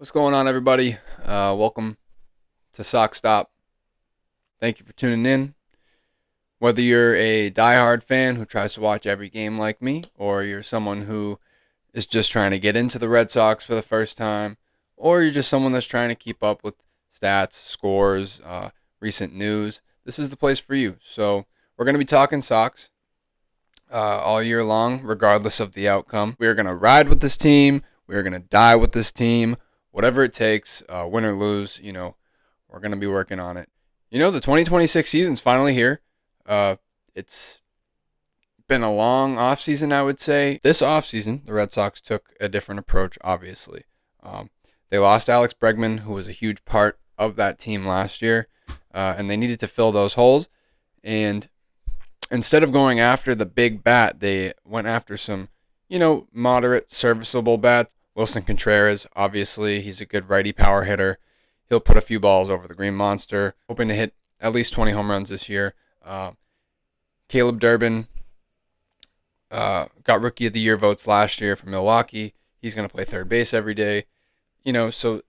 What's going on, everybody? Welcome to SoxStop. Thank you for tuning in. Whether you're a diehard fan who tries to watch every game like me, or you're someone who is just trying to get into the Red Sox for the first time, or you're just someone that's trying to keep up with stats, scores, recent news, this is the place for you. So we're going to be talking Sox all year long, regardless of the outcome. We're going to ride with this team. We're going to die with this team. Whatever it takes, win or lose, we're going to be working on it. The 2026 season's finally here. It's been a long offseason, I would say. This offseason, the Red Sox took a different approach, obviously. They lost Alex Bregman, who was a huge part of that team last year, and they needed to fill those holes. And instead of going after the big bat, they went after some, moderate, serviceable bats. Wilson Contreras, obviously, he's a good righty power hitter. He'll put a few balls over the Green Monster, hoping to hit at least 20 home runs this year. Caleb Durbin got Rookie of the Year votes last year from Milwaukee. He's going to play third base every day. So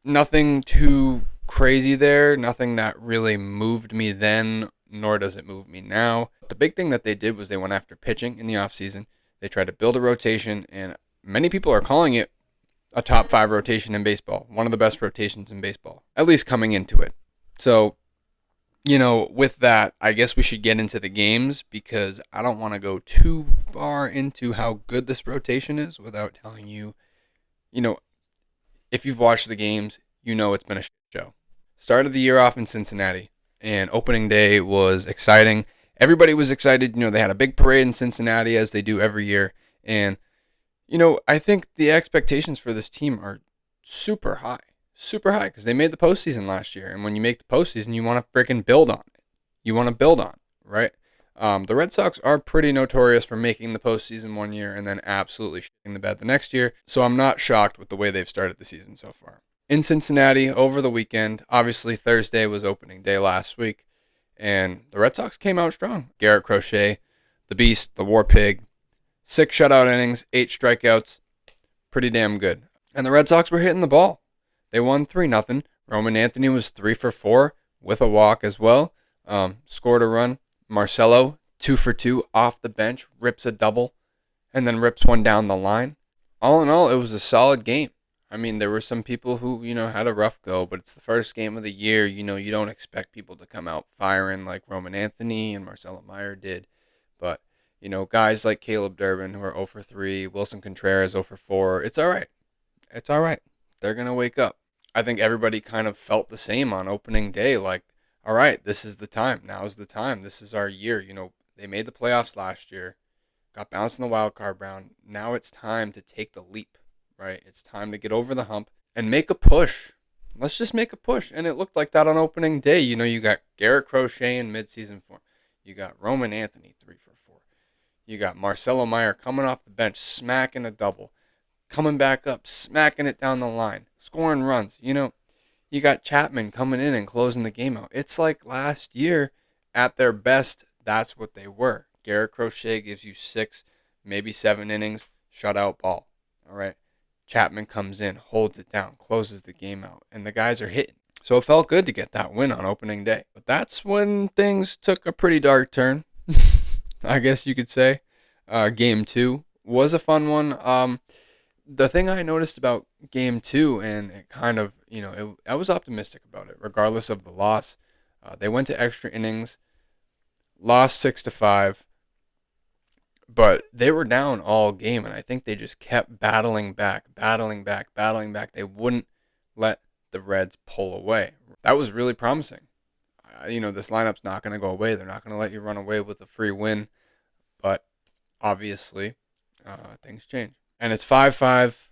nothing too crazy there. Nothing that really moved me then, nor does it move me now. The big thing that they did was they went after pitching in the offseason. They tried to build a rotation, and many people are calling it a top 5 rotation in baseball. One of the best rotations in baseball, at least coming into it. So, with that, I guess we should get into the games because I don't want to go too far into how good this rotation is without telling you, if you've watched the games, it's been a shit show. Started the year off in Cincinnati, and opening day was exciting. Everybody was excited. They had a big parade in Cincinnati, as they do every year. And, I think the expectations for this team are super high because they made the postseason last year. And when you make the postseason, you want to freaking build on it. You want to build on it, right? The Red Sox are pretty notorious for making the postseason one year and then absolutely shitting the bed the next year. So I'm not shocked with the way they've started the season so far. In Cincinnati over the weekend, obviously Thursday was opening day last week, and the Red Sox came out strong. Garrett Crochet, the Beast, the War Pig, 6 shutout innings, 8 strikeouts, pretty damn good. And the Red Sox were hitting the ball. They won 3-0. Roman Anthony was 3 for 4 with a walk as well. Scored a run. Marcelo, 2 for 2 off the bench, rips a double, and then rips one down the line. All in all, it was a solid game. I mean, there were some people who, had a rough go, but it's the first game of the year. You don't expect people to come out firing like Roman Anthony and Marcelo Meyer did. But, guys like Caleb Durbin who are 0 for 3, Wilson Contreras 0 for 4, it's all right. It's all right. They're going to wake up. I think everybody kind of felt the same on opening day, like, all right, this is the time. Now's the time. This is our year. They made the playoffs last year, got bounced in the wild card round. Now it's time to take the leap, right? It's time to get over the hump and make a push. Let's just make a push. And it looked like that on opening day. You got Garrett Crochet in midseason form. You got Roman Anthony 3 for 4. You got Marcelo Meyer coming off the bench, smacking a double, coming back up, smacking it down the line, scoring runs. You got Chapman coming in and closing the game out. It's like last year at their best, that's what they were. Garrett Crochet gives you 6, maybe 7 innings, shutout ball. All right. Chapman comes in, holds it down, closes the game out, and the guys are hitting. So it felt good to get that win on opening day. But that's when things took a pretty dark turn, I guess you could say. Game 2 was a fun one. The thing I noticed about game 2, and it kind of, I was optimistic about it, regardless of the loss. They went to extra innings, lost 6-5, but they were down all game, and I think they just kept battling back. They wouldn't let the Reds pull away. That was really promising. This lineup's not going to go away. They're not going to let you run away with a free win, but obviously, things change. And it's 5-5,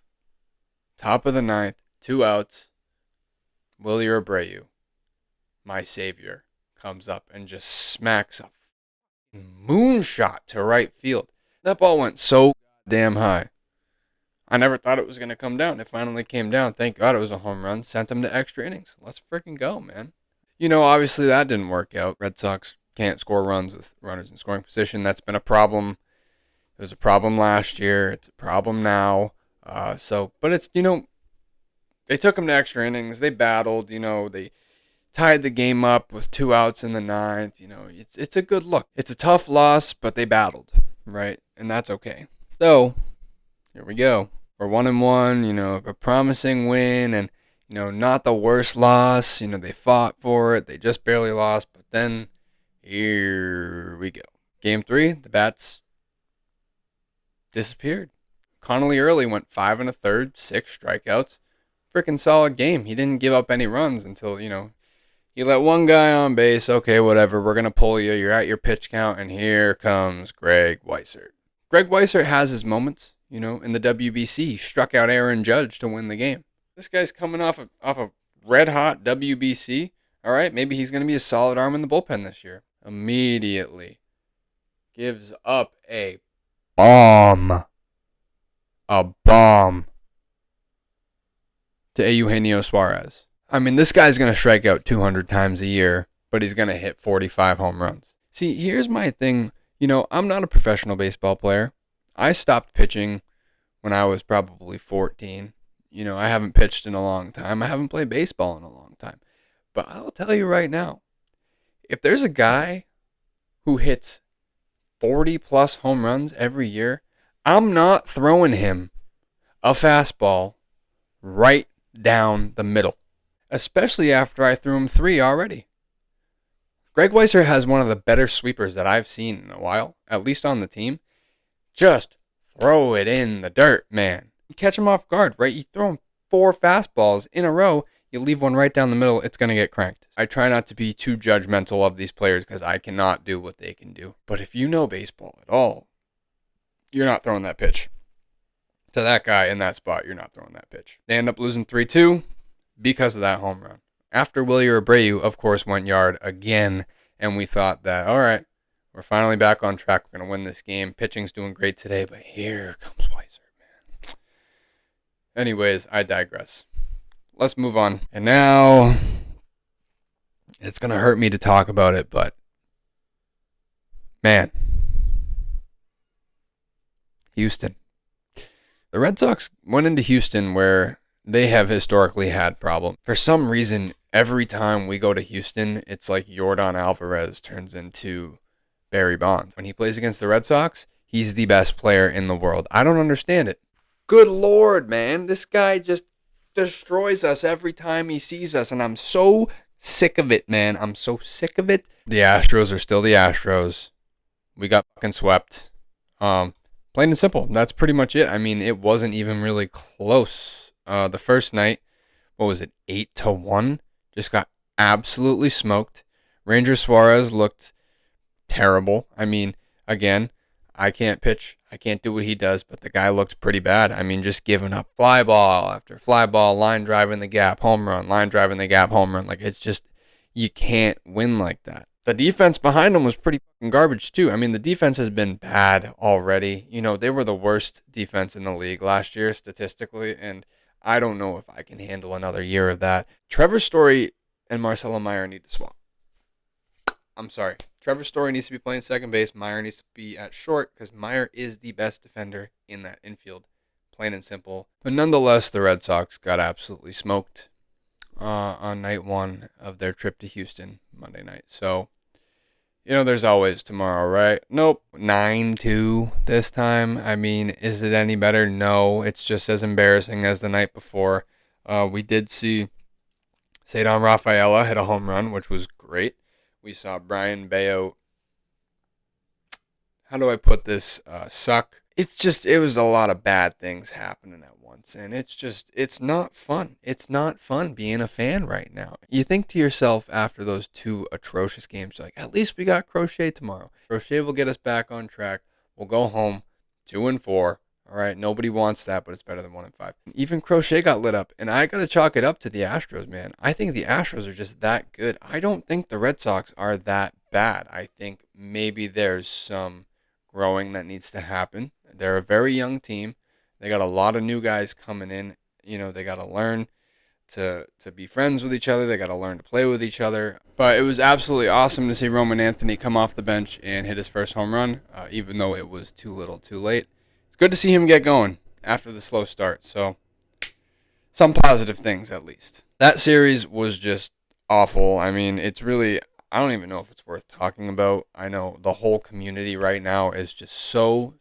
top of the ninth, 2 outs. Willie Abreu, my savior, comes up and just smacks a moonshot to right field. That ball went so damn high. I never thought it was going to come down. It finally came down. Thank God it was a home run. Sent them to extra innings. Let's freaking go, man. Obviously that didn't work out. Red Sox can't score runs with runners in scoring position. That's been a problem. It was a problem last year. It's a problem now. But it's, They took him to extra innings. They battled. They tied the game up with 2 outs in the ninth. It's a good look. It's a tough loss, but they battled, right? And that's okay. So here we go. We're 1-1. A promising win, and not the worst loss. They fought for it. They just barely lost, but then here we go. Game 3, the bats disappeared. Connolly early went 5 1/3, 6 strikeouts. Freaking solid game. He didn't give up any runs until, you let one guy on base. Okay, whatever. We're going to pull you. You're at your pitch count, and here comes Greg Weissert. Greg Weissert has his moments, in the WBC. He struck out Aaron Judge to win the game. This guy's coming off a red hot WBC. All right, maybe he's going to be a solid arm in the bullpen this year. Immediately gives up a bomb. A bomb to Eugenio Suarez. I mean, this guy's going to strike out 200 times a year, but he's going to hit 45 home runs. See, here's my thing. I'm not a professional baseball player. I stopped pitching when I was probably 14. I haven't pitched in a long time. I haven't played baseball in a long time. But I'll tell you right now, if there's a guy who hits 40 plus home runs every year, I'm not throwing him a fastball right down the middle, especially after I threw him 3 already. Greg Weissert has one of the better sweepers that I've seen in a while, at least on the team. Just throw it in the dirt, man. You catch him off guard, right? You throw him 4 fastballs in a row, you leave one right down the middle, it's going to get cranked. I try not to be too judgmental of these players because I cannot do what they can do. But if you know baseball at all, you're not throwing that pitch. To that guy in that spot, you're not throwing that pitch. They end up losing 3-2 because of that home run. After Willie Abreu, of course, went yard again, and we thought that, all right, we're finally back on track. We're going to win this game. Pitching's doing great today, but here comes Weissert, man. Anyways, I digress. Let's move on. And now, it's going to hurt me to talk about it, but, man, Houston. The Red Sox went into Houston where they have historically had problems. For some reason, every time we go to Houston, it's like Yordan Alvarez turns into Barry Bonds. When he plays against the Red Sox, he's the best player in the world. I don't understand it. Good Lord, man. This guy just destroys us every time he sees us, and I'm so sick of it, man. I'm so sick of it. The Astros are still the Astros. We got fucking swept. Plain and simple. That's pretty much it. I mean, it wasn't even really close. The first night, what was it, 8-1? Just got absolutely smoked. Ranger Suarez looked terrible. I mean, again, I can't pitch. I can't do what he does, but the guy looked pretty bad. I mean, just giving up fly ball after fly ball, line drive in the gap, home run, line drive in the gap, home run. Like, it's just, you can't win like that. The defense behind him was pretty fucking garbage, too. I mean, the defense has been bad already. They were the worst defense in the league last year, statistically, and I don't know if I can handle another year of that. Trevor Story and Marcelo Meyer need to swap. I'm sorry. Trevor Story needs to be playing second base. Meyer needs to be at short because Meyer is the best defender in that infield. Plain and simple. But nonetheless, the Red Sox got absolutely smoked on night 1 of their trip to Houston Monday night. So, there's always tomorrow, right? Nope. 9-2 this time. I mean, is it any better? No. It's just as embarrassing as the night before. We did see Cedar Rafaela hit a home run, which was great. We saw Brian Bayo, how do I put this, suck. It was a lot of bad things happening at once, and it's not fun. It's not fun being a fan right now. You think to yourself after those 2 atrocious games, like, at least we got Crochet tomorrow. Crochet will get us back on track. We'll go home 2-4. All right, nobody wants that, but it's better than 1-5. Even Crochet got lit up, and I got to chalk it up to the Astros, man. I think the Astros are just that good. I don't think the Red Sox are that bad. I think maybe there's some growing that needs to happen. They're a very young team. They got a lot of new guys coming in. They got to learn to be friends with each other. They got to learn to play with each other. But it was absolutely awesome to see Roman Anthony come off the bench and hit his first home run, even though it was too little too late. It's good to see him get going after the slow start. So some positive things at least. That series was just awful. I mean, it's really, I don't even know if it's worth talking about. I know the whole community right now is just so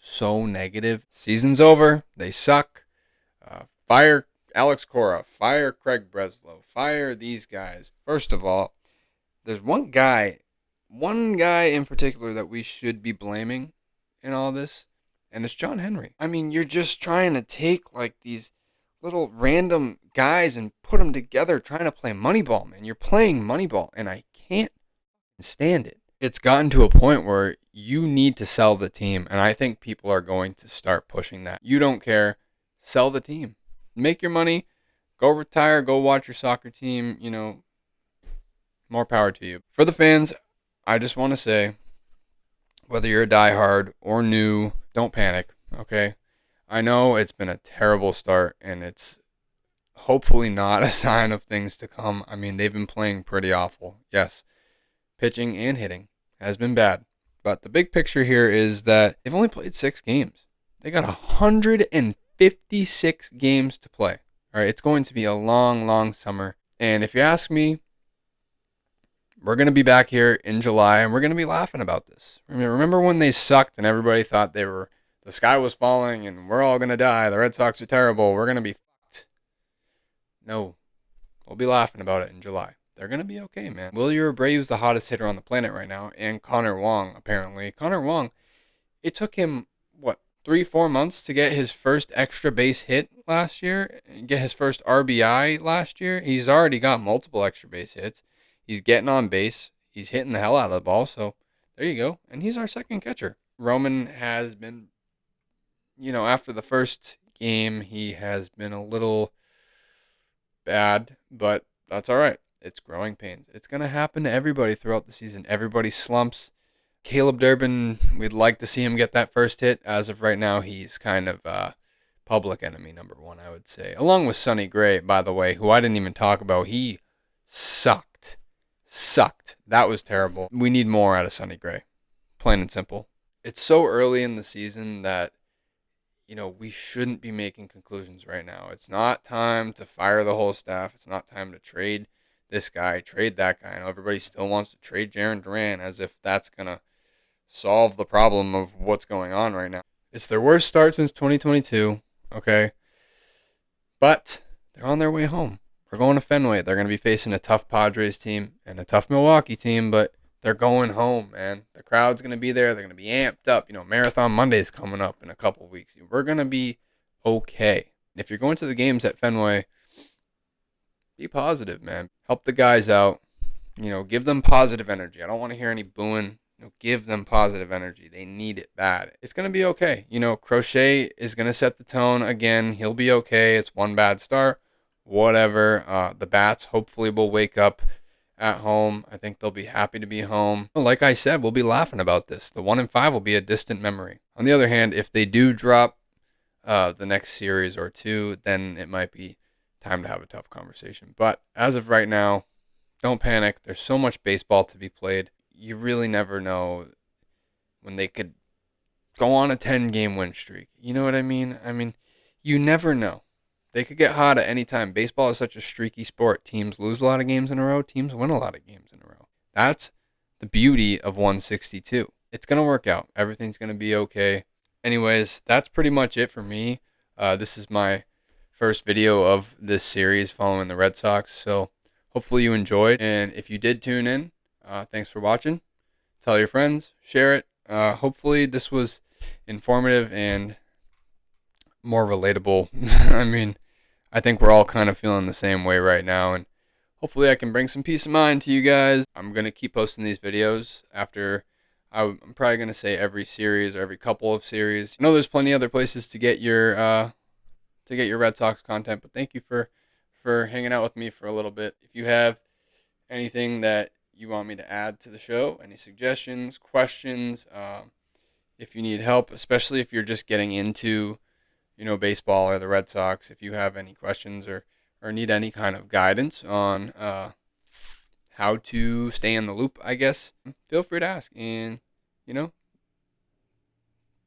negative. Season's over. They suck. Fire Alex Cora. Fire Craig Breslow. Fire these guys. First of all, there's one guy in particular that we should be blaming in all this, and it's John Henry. I mean, you're just trying to take like these little random guys and put them together trying to play Moneyball, man. You're playing Moneyball, and I can't stand it. It's gotten to a point where you need to sell the team, and I think people are going to start pushing that. You don't care. Sell the team. Make your money. Go retire. Go watch your soccer team. More power to you. For the fans, I just want to say, whether you're a diehard or new, don't panic, okay? I know it's been a terrible start, and it's hopefully not a sign of things to come. I mean, they've been playing pretty awful. Yes, pitching and hitting has been bad. But the big picture here is that they've only played 6 games. They got 156 games to play. All right, it's going to be a long summer. And if you ask me, we're going to be back here in July, and we're going to be laughing about this. Remember when they sucked and everybody thought the sky was falling and we're all going to die. The Red Sox are terrible. We're going to be fucked. No, we'll be laughing about it in July. They're going to be okay, man. Wilyer Abreu's the hottest hitter on the planet right now, and Connor Wong, apparently. Connor Wong, it took him, 3-4 months to get his first extra base hit last year, get his first RBI last year. He's already got multiple extra base hits. He's getting on base. He's hitting the hell out of the ball. So there you go. And he's our second catcher. Roman has been, after the first game, he has been a little bad, but that's all right. It's growing pains. It's going to happen to everybody throughout the season. Everybody slumps. Caleb Durbin, we'd like to see him get that first hit. As of right now, he's kind of public enemy number 1, I would say. Along with Sonny Gray, by the way, who I didn't even talk about. He sucked. That was terrible. We need more out of Sonny Gray. Plain and simple. It's so early in the season that, we shouldn't be making conclusions right now. It's not time to fire the whole staff. It's not time to trade this guy, trade that guy. I know everybody still wants to trade Jarren Duran as if that's going to solve the problem of what's going on right now. It's their worst start since 2022, okay? But they're on their way home. We're going to Fenway. They're going to be facing a tough Padres team and a tough Milwaukee team, but they're going home, man. The crowd's going to be there. They're going to be amped up. Marathon Monday's coming up in a couple weeks. We're going to be okay. If you're going to the games at Fenway, be positive, man. Help the guys out. Give them positive energy. I don't want to hear any booing. Give them positive energy. They need it bad. It's going to be okay. Crochet is going to set the tone again. He'll be okay. It's one bad start. Whatever. The Bats hopefully will wake up at home. I think they'll be happy to be home. Like I said, we'll be laughing about this. The 1-5 will be a distant memory. On the other hand, if they do drop the next series or 2, then it might be time to have a tough conversation. But as of right now, don't panic. There's so much baseball to be played. You really never know when they could go on a 10-game win streak. You know what I mean? You never know. They could get hot at any time. Baseball is such a streaky sport. Teams lose a lot of games in a row. Teams win a lot of games in a row. That's the beauty of 162. It's going to work out. Everything's going to be okay. Anyways, that's pretty much it for me. This is my first video of this series following the Red Sox. So hopefully you enjoyed. And if you did tune in, thanks for watching. Tell your friends. Share it. Hopefully this was informative and more relatable. I think we're all kind of feeling the same way right now, and hopefully I can bring some peace of mind to you guys. I'm going to keep posting these videos after, I'm probably going to say every series or every couple of series. I know there's plenty other places to get your Red Sox content, but thank you for hanging out with me for a little bit. If you have anything that you want me to add to the show, any suggestions, questions, if you need help, especially if you're just getting into baseball or the Red Sox, if you have any questions or need any kind of guidance on how to stay in the loop, I guess, feel free to ask. And,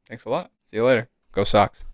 thanks a lot. See you later. Go Sox.